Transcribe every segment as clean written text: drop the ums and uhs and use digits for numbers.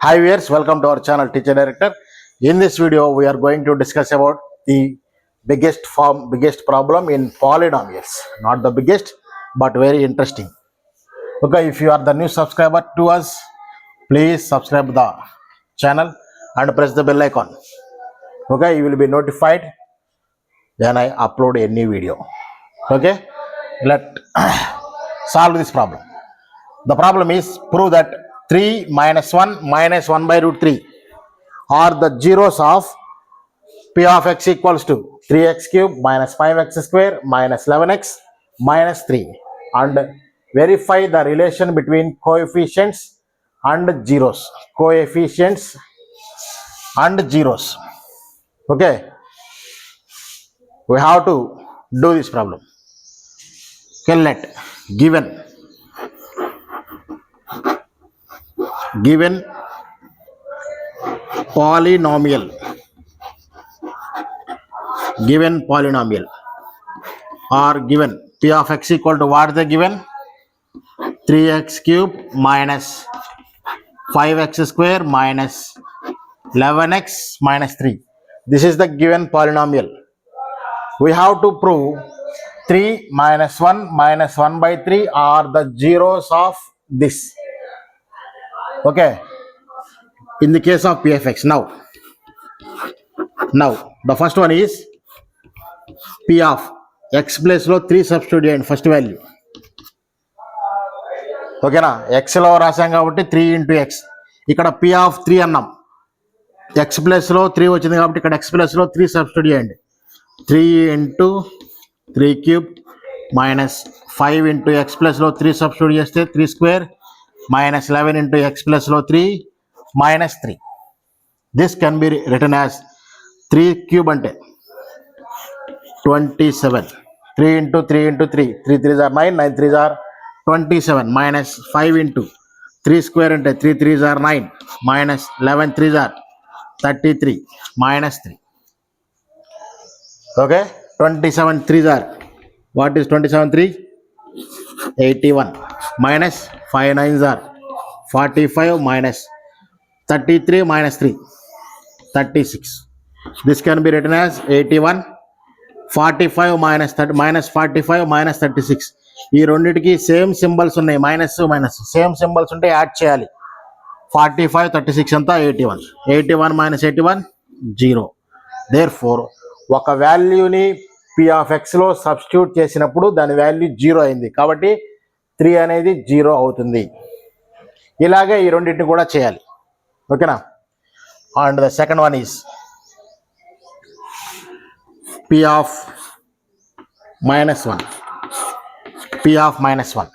Hi viewers, welcome to our channel Teacher Director. In this video, we are going to discuss about the biggest problem in polynomials. Not the biggest, but very interesting. Okay, if you are the new subscriber to us, please subscribe the channel and press the bell icon. Okay, you will be notified when I upload a new video. Okay, let solve this problem. The problem is prove that 3 minus 1 minus 1 by root 3 are the zeros of p of x equals to 3x cube minus 5x square minus 11x minus 3, and verify the relation between coefficients and zeros. Coefficients and zeros. Okay, we have to do this problem. Okay, let given polynomial or given p of x equal to what they given 3x cube minus 5x square minus 11x minus 3. This is the given polynomial. We have to prove 3 minus 1 minus 1 by 3 are the zeros of this. Okay, in the case of p of x. Now the first one is p of x place లో 3 substitute చేయండి first value. ఓకేనా, ఎక్స్లో రాసాం కాబట్టి 3 into X. ఇక్కడ p of 3 అన్నాం, X ప్లస్లో 3 వచ్చింది కాబట్టి ఇక్కడ ఎక్స్ ప్లస్లో 3 సబ్స్టిట్యూట్ చేయండి. 3 into 3 cube minus 5 into X ప్లస్లో 3 సబ్స్టిట్యూట్ చేస్తే 3 స్క్వేర్ మైనస్ 11 ఇంటూ ఎక్స్ ప్లస్లో 3 minus 3. This can be written as 3 cube అంటే 27. 3 into 3 into 3. 3 3s are 9. 9 3s are 27. Minus 5 into 3 square into 3 3s are 9. Minus 11 3s are 33. Minus 3. Okay. 27 3s are. What is 27 3? 81. Minus 5 9s are 45. Minus 33 minus 3. 36. This can be written as 81. 45 minus 30 minus 45 minus 36. ఈ రెండింటికి same symbols ఉన్నాయి, minus minus same symbols ఉంటే add చేయాలి. 45 36 అంతా 81. 81 minus 81 0. Therefore ఒక వాల్యూని p of ఎక్స్లో substitute చేసినప్పుడు దాని వాల్యూ 0 అయింది కాబట్టి 3 అనేది 0 అవుతుంది. ఇలాగే ఈ రెండింటిని కూడా చేయాలి. ఓకేనా, and the second one is p of minus 1. p of minus 1.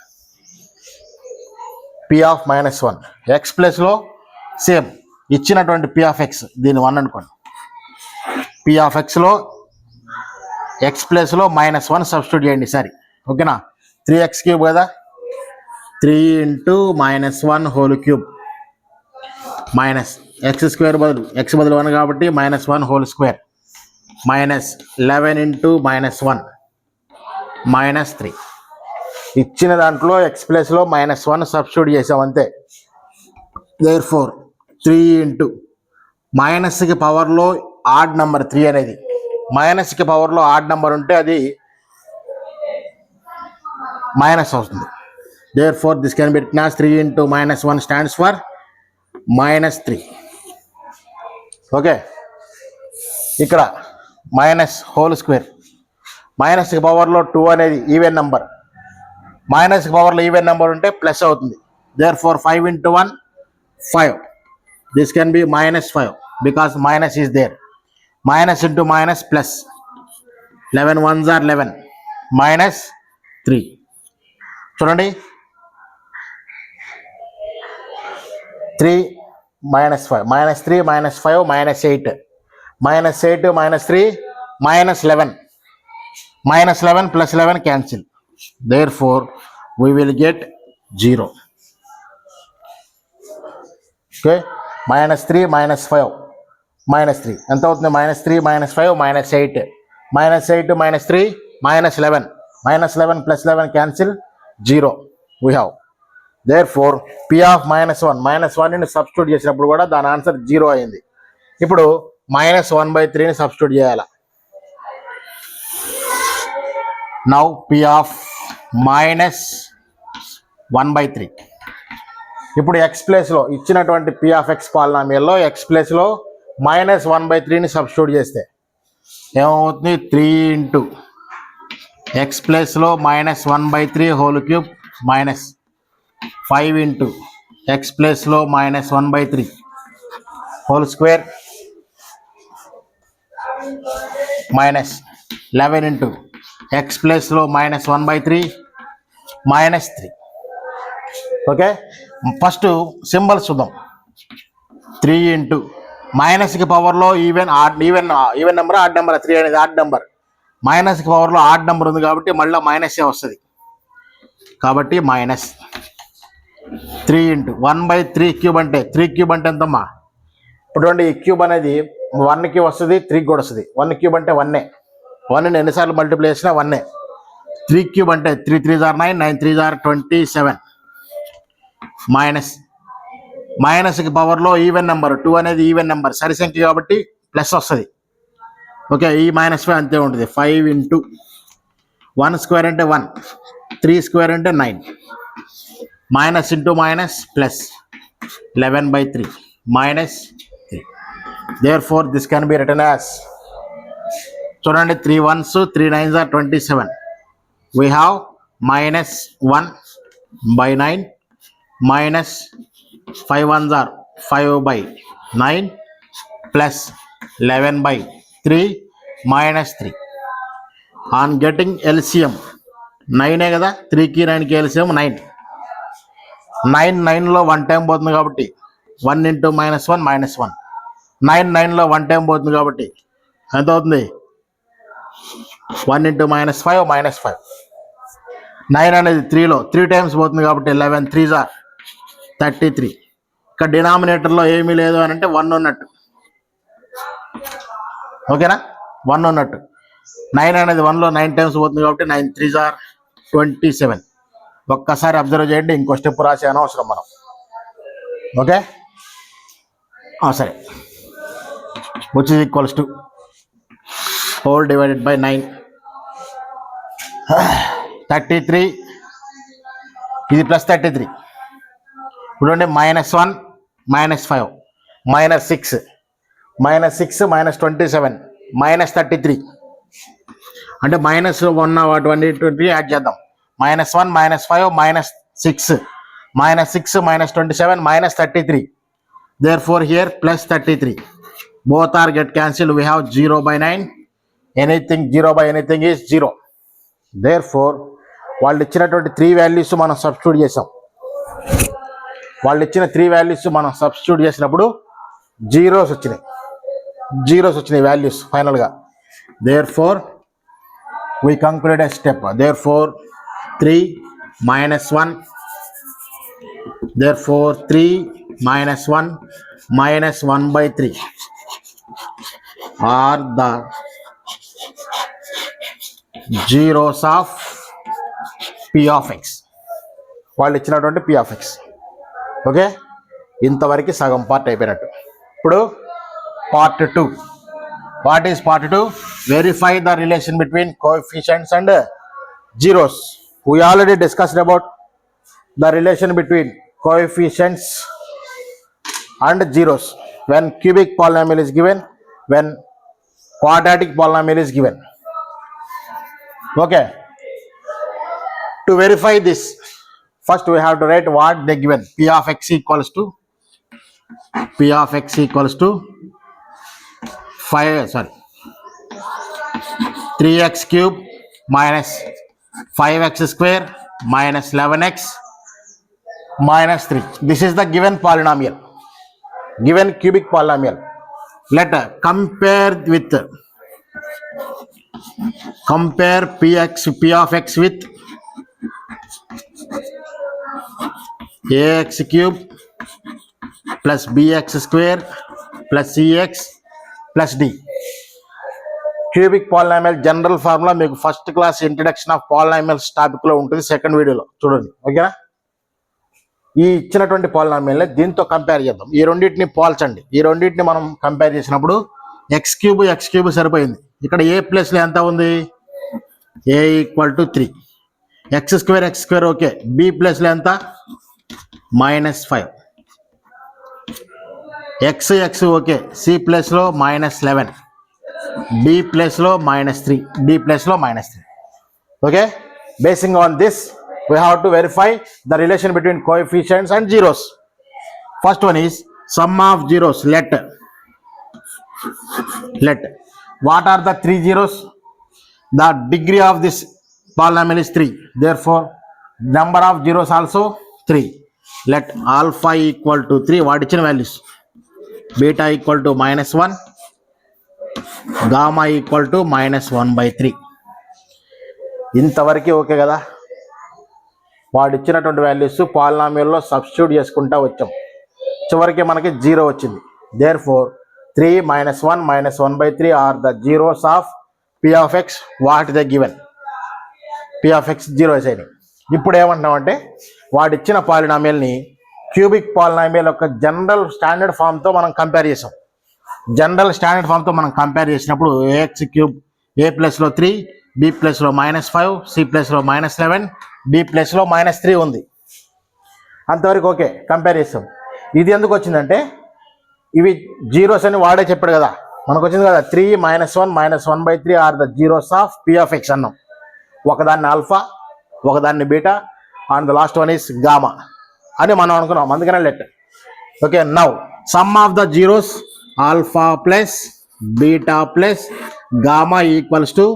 p of minus 1 x ప్లస్లో సేమ్ ఇచ్చినటువంటి p of x దీన్ని 1 అనుకోండి. p of xలో x ప్లస్లో మైనస్ 1 సబ్స్టిట్యూట్ చేయండి సరే. ఓకేనా, 3x క్యూబ్ కదా, 3 into minus 1 whole cube minus X square బదులు x బదులు 1 కాబట్టి minus 1 whole square minus 11 into minus 1 minus 3. ఇచ్చిన దాంట్లో ఎక్స్ ప్లస్లో మైనస్ 1 సబ్స్టిట్యూట్ చేసాం అంతే. దేర్ఫోర్ 3 ఇంటూ మైనస్కి పవర్లో ఆడ్ నెంబర్ 3 అనేది, మైనస్కి పవర్లో ఆడ్ నెంబర్ ఉంటే అది మైనస్ అవుతుంది. Therefore this can be written as 3 into minus 1 stands for minus 3. Okay, ఇక్కడ మైనస్ హోల్ స్క్వేర్, మైనస్కి పవర్లో 2 అనేది ఈవెన్ నెంబర్, మైనస్కి పవర్లో ఈవెన్ నెంబర్ ఉంటే ప్లస్ అవుతుంది. Therefore 5 into 1 5. This can be minus 5 because minus is there. Minus into minus plus 11 1s are 11 minus 3. చూడండి, 3 minus 5 minus 3 minus 5 minus 8 minus 8 minus 3 minus 11. Minus 11 plus 11 cancel. Therefore, we will get 0. Okay. Minus 3 minus 5 minus 3. ఎంత అవుతుంది? minus 3 minus 5 minus 8. Minus 8 minus 3 minus 11. Minus 11 plus 11 cancel 0. We have. Therefore P of -1 ని substitute చేసినప్పుడు కూడా దాని answer 0 అయింది. ఇప్పుడు -1/3ని substitute చేయాలి. Now P of -1/3. ఇప్పుడు ఎక్స్ ప్లేస్లో ఇచ్చినటువంటి పి ఆఫ్ ఎక్స్ పాలినామియల్లో ఎక్స్ ప్లేస్లో -1/3ని సబ్స్టిట్యూట్ చేస్తే ఏమవుతుంది? 3 ఇంటూ ఎక్స్ ప్లేస్లో -1/3 హోల్ క్యూబ్ -5 ఇంటూ ఎక్స్ ప్లేస్లో -1/3 హోల్ స్క్వేర్ -11 ఇంటూ ఎక్స్ ప్లేస్లో -1/3 -3. ఓకే, ఫస్ట్ సింబల్స్ చూద్దాం. 3 ఇంటూ మైనస్కి పవర్లో ఈవెన్ నెంబర్ ఆడ్ నెంబర్. 3 అనేది ఆడ్ నెంబర్. మైనస్కి పవర్లో ఆడ్ నెంబర్ ఉంది కాబట్టి మళ్ళీ మైనసే వస్తుంది. కాబట్టి -3 ఇంటూ 1/3 క్యూబ్ అంటే 3 క్యూబ్ అంటే ఎంతమ్మా? ఇప్పుడు ఈ క్యూబ్ అనేది 1కి వస్తుంది, 3కి కూడా వస్తుంది. 1 క్యూబ్ అంటే 1ఏ. 1ని ఎన్నిసార్లు మల్టిప్లై చేసినా 1ఏ. 3 క్యూబ్ అంటే 3 3 9, 9 3 27. మైనస్కి పవర్లో ఈవెన్ నెంబర్ 2 అనేది ఈవెన్ నెంబర్ సరి సంఖ్య కాబట్టి ప్లస్ వస్తుంది. ఓకే, ఈ -5 అంతే ఉంటుంది. 5 ఇంటూ 1 స్క్వేర్ అంటే 1, 3 స్క్వేర్ అంటే 9, minus into minus plus 11/3 -3. Therefore this can be written as, చూడండి, 3 1s 3 9s 27. We have -1/9 -5 1s 5/9 plus 11/3 -3. On getting LCM 9ఏ కదా, 3కి 9కి ఎల్సిఎం 9. 9లో 1 టైం పోతుంది కాబట్టి 1 ఇంటూ -1 -1. 9లో 1 టైం పోతుంది కాబట్టి ఎంత అవుతుంది? 1 ఇంటూ -5 -5. 9 అనేది 3లో 3 టైమ్స్ పోతుంది కాబట్టి 11 3s 33. ఇక్కడ డినామినేటర్లో ఏమీ లేదు అని అంటే 1 ఉన్నట్టు. ఓకేనా, 1 ఉన్నట్టు. 9 అనేది 1లో 9 టైమ్స్ పోతుంది కాబట్టి 9 3s 27. ఒక్కసారి అబ్జర్వ్ చేయండి, ఇంకో స్టెప్ రాసే అనవసరం మనం. ఓకే, సరే, which is equals to whole divided by 9. 33 ఇది ప్లస్ 33. ఇప్పుడు -1 -5 -6 -27 -33 అంటే -1 వాటి 1 యాడ్ చేద్దాం. -1 -5 -6 -27 -33. Therefore here plus 33. Both are get cancelled. We have 0/9. Anything 0/anything is 0. Therefore వాళ్ళు ఇచ్చినటువంటి 3 వాల్యూస్ మనం సబ్స్టిట్యూట్ చేసాం. వాళ్ళు ఇచ్చిన 3 వాల్యూస్ మనం సబ్స్టిట్యూట్ చేసినప్పుడు జీరోస్ వచ్చినాయి వాల్యూస్ ఫైనల్గా. Therefore we conclude a step. Therefore 3 -1. Therefore 3 -1 -1/3 are the zeros of P of X. వాళ్ళు ఇచ్చినటువంటి P of X. ఓకే, ఇంతవరకు సగం పార్ట్ అయిపోయినట్టు. ఇప్పుడు part 2. What is part 2? Verify the relation between coefficients and zeros. We already discussed about the relation between coefficients and zeros when cubic polynomial is given, when quadratic polynomial is given. Okay, to verify this, first we have to write what they given. P of X equals to 3x cube minus 5x square minus 11x minus 3. This is the given polynomial, given cubic polynomial. Let compare P of X with ax cube plus bx square plus cx plus d. Cubic polynomial general formula మీకు first class introduction of polynomials టాపిక్లో ఉంటుంది, second వీడియోలో చూడండి. ఓకేనా? ఈ ఇచ్చినటువంటి పాలినామియల్ని దీంతో compare చేద్దాం. ఈ రెండింటిని పోల్చండి. ఈ రెండింటిని మనం కంపేర్ చేసినప్పుడు ఎక్స్ క్యూబ్ సరిపోయింది. ఇక్కడ ఏ ప్లేస్లో ఎంత ఉంది? A equal to 3. X square okay. B ప్లేస్లో ఎంత? -5. X okay. సి ప్లేస్లో -11. బి ప్లేస్లో -3. డి ప్లేస్లో -3. Okay. Basing on this, we have to verify the relation between coefficients and zeros. First one is sum of zeros. Let what are the 3 zeros? The degree of this polynomial is 3. Therefore, number of zeros also 3. Let alpha equal to 3. What is the values? Beta equal to -1. Gamma equal to -1/3. ఇంతవరకు okay కదా. వాడు ఇచ్చినటువంటి values పాలినామియల్లో substitute చేసుకుంటా వచ్చాం. చివరికి మనకి 0 వచ్చింది. Therefore 3 -1 -1/3 are the zeros of P of x. What the given P of x 0 అయినాయి. ఇప్పుడు ఏమంటున్నామంటే వాడు ఇచ్చిన పాలినామియల్ని క్యూబిక్ పాలినామియల్ యొక్క జనరల్ స్టాండర్డ్ ఫామ్తో మనం కంపేర్ చేసాం. జనరల్ స్టాండర్డ్ ఫామ్తో మనం కంపేర్ చేసినప్పుడు ఏఎక్స్ క్యూబ్ ఏ ప్లస్లో 3, బి ప్లస్లో -5, సి ప్లస్లో -11, డి ప్లస్లో -3 ఉంది. అంతవరకు ఓకే, కంపేర్ చేస్తాం. ఇది ఎందుకు వచ్చిందంటే ఇవి జీరోస్ అని వాడే చెప్పాడు కదా, మనకు వచ్చింది కదా 3 -1 -1/3 are the zeros of P of x అన్నాం. ఒకదాన్ని ఆల్ఫా, ఒకదాన్ని beta, and the last one is gamma అని మనం అనుకున్నాం. అందుకనే let. Okay, now sum of the zeros alpha plus beta plus gamma equals to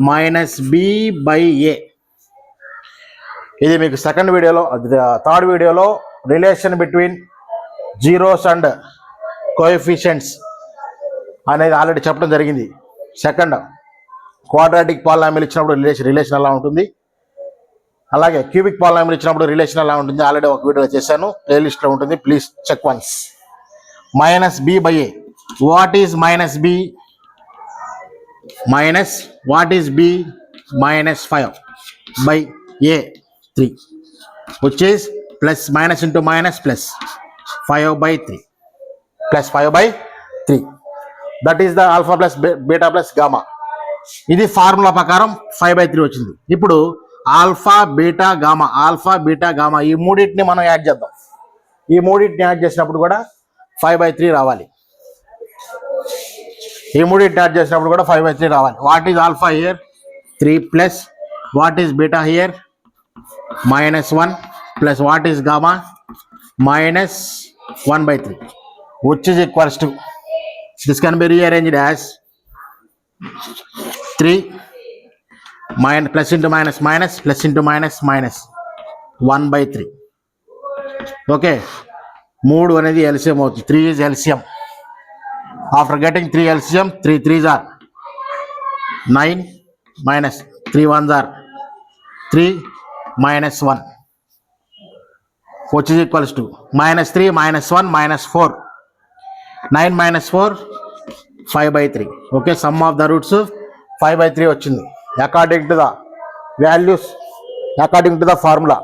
-b/a. ఇది మీకు థర్డ్ వీడియోలో relation between zeros and coefficients అనేది ఆల్రెడీ చెప్పడం జరిగింది. సెకండ్, క్వాడ్రాటిక్ పాలినామియల్ ఇచ్చినప్పుడు రిలేషన్ ఎలా ఉంటుంది, అలాగే క్యూబిక్ పాలినామియల్ ఇచ్చినప్పుడు రిలేషన్ ఎలా ఉంటుంది ఆల్రెడీ ఒక వీడియో చేశాను, ప్లేలిస్ట్లో ఉంటుంది, please check once. -b/a. What is -b? what is b? -5/a 3, which is plus minus into minus plus 5/3 plus 5/3. that is the alpha plus beta plus gamma. ఇది formula ప్రకారం 5/3 వచ్చింది. ఇప్పుడు ఆల్ఫా బీటా గామా ఈ మూడింటిని మనం add చేద్దాం. ఈ మూడింటిని యాడ్ చేసినప్పుడు కూడా 5/3 రావాలి. ఈ మూడింటిని యాడ్ చేసినప్పుడు కూడా 5/3 రావాలి. What is alpha here? 3 plus what is beta here? -1 plus what is gamma? -1/3, which is equals to, this can be rearranged as 3 plus into minus plus into minus 1/3. Okay, 3 అనేది LCM అవుతుంది. 3 is LCM. After getting 3 LCM, 3 3s are 9 minus 3 1s are 3 minus 1, which is equals to -3 -1 -4. 9 minus 4 5/3. Okay, sum of the roots 5/3 వచ్చింది. According to the values, according to the formula,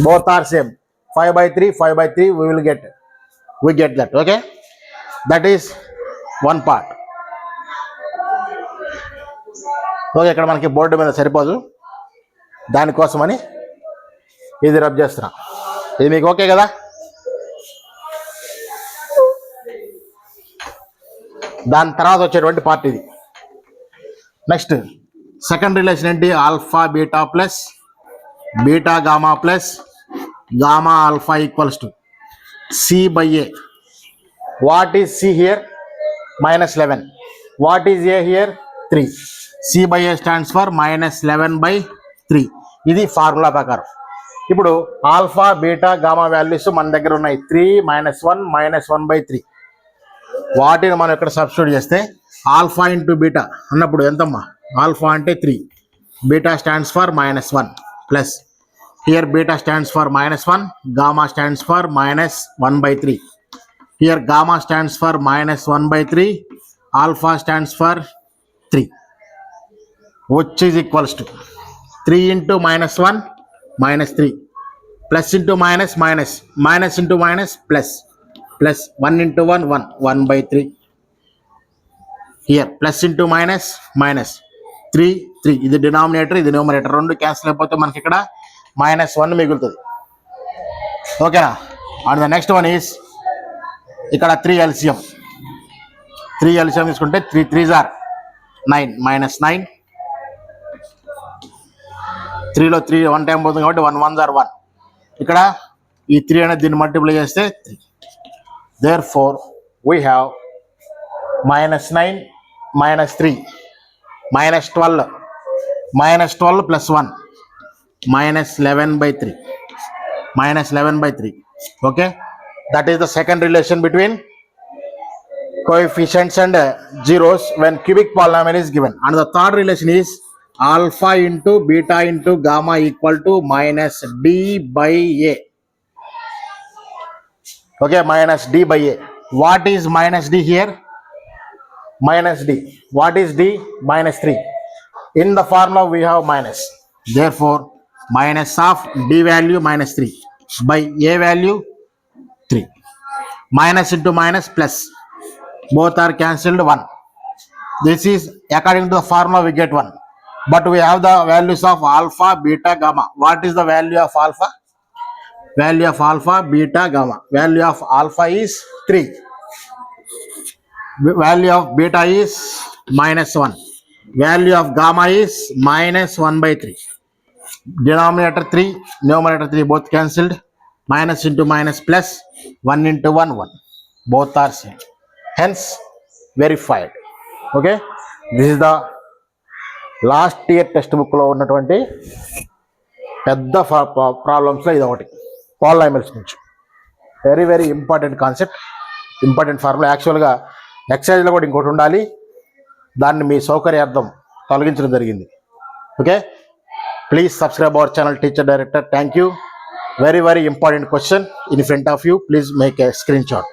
both are same. 5/3 we get that. Okay, that is one part. Okay, ఇక్కడ మనకి board మీద సరిపోదు, దానికోసమని ఇది rub చేస్తున్నా. ఇది మీకు ఓకే కదా? దాని తర్వాత వచ్చేటువంటి పార్ట్ ఇది. నెక్స్ట్ సెకండ్ రిలేషన్ ఏంటి? Alpha beta plus beta gamma plus gamma alpha equals to c/a. What is c here? -11. What is a here? 3. c/a stands for -11/3. ఇది ఫార్ములా ప్రకారం. ఇప్పుడు ఆల్ఫా బీటా గామా వాల్యూస్ మన దగ్గర ఉన్నాయి. 3 -1 -1/3. వాటిని మనం ఇక్కడ సబ్స్టిట్యూట్ చేస్తే ఆల్ఫా ఇంటూ బీటా అన్నప్పుడు ఎంతమ్మా? ఆల్ఫా అంటే 3, beta stands for -1 plus here beta stands for -1, gamma stands for -1/3. Here gamma stands for -1/3, alpha stands for 3, which is equals to 3 into -1 -3 plus into minus, minus, minus into minus, plus, plus 1 into 1, 1, 1 by 3. Here plus into minus, minus 3, 3. ఇది denominator, ఇది numerator, రెండు cancel అయిపోతే మనకి ఇక్కడ -1 మిగులుతుంది. ఓకేనా? And the next one is ఇక్కడ 3 LCM. 3 LCM తీసుకుంటే 3 3s are 9, -9. 3లో 3 1 టైం పోతుంది కాబట్టి 1 1s are 1. ఇక్కడ ఈ 3 అనేది దీన్ని మల్టిప్లై చేస్తే 3. Therefore we have -9 -3 -12 -12 plus 1 -11/3 -11/3. Okay, that is the second relation between coefficients and zeros when cubic polynomial is given. And the third relation is alpha into beta into gamma equal to -d/a. Okay, -d/a. What is -d here? -d. What is d? -3. In the formula we have minus. Therefore minus of d value -3 by a value 3. Minus into minus plus, both are cancelled 1. This is according to the formula we get 1, but we have the values of alpha, beta, gamma. What is the value of alpha? Value of alpha, beta, gamma. Value of alpha is 3. Value of beta is -1. Value of gamma is -1/3. Denominator 3, numerator 3, both cancelled. Minus into minus plus, 1 into 1, 1. Both are same. Hence verified. Okay, this is the last year textbook లో ఉన్నటువంటి పెద్ద problems లో ఇది ఒకటి. Polynomials నుంచి very very important concept, important formula. యాక్చువల్గా ఎక్సైజ్లో కూడా ఇంకోటి ఉండాలి, దాన్ని మీ సౌకర్యార్థం తొలగించడం జరిగింది. Okay, please subscribe our channel teacher director. Thank you. Very very important question in front of you. Please make a screenshot.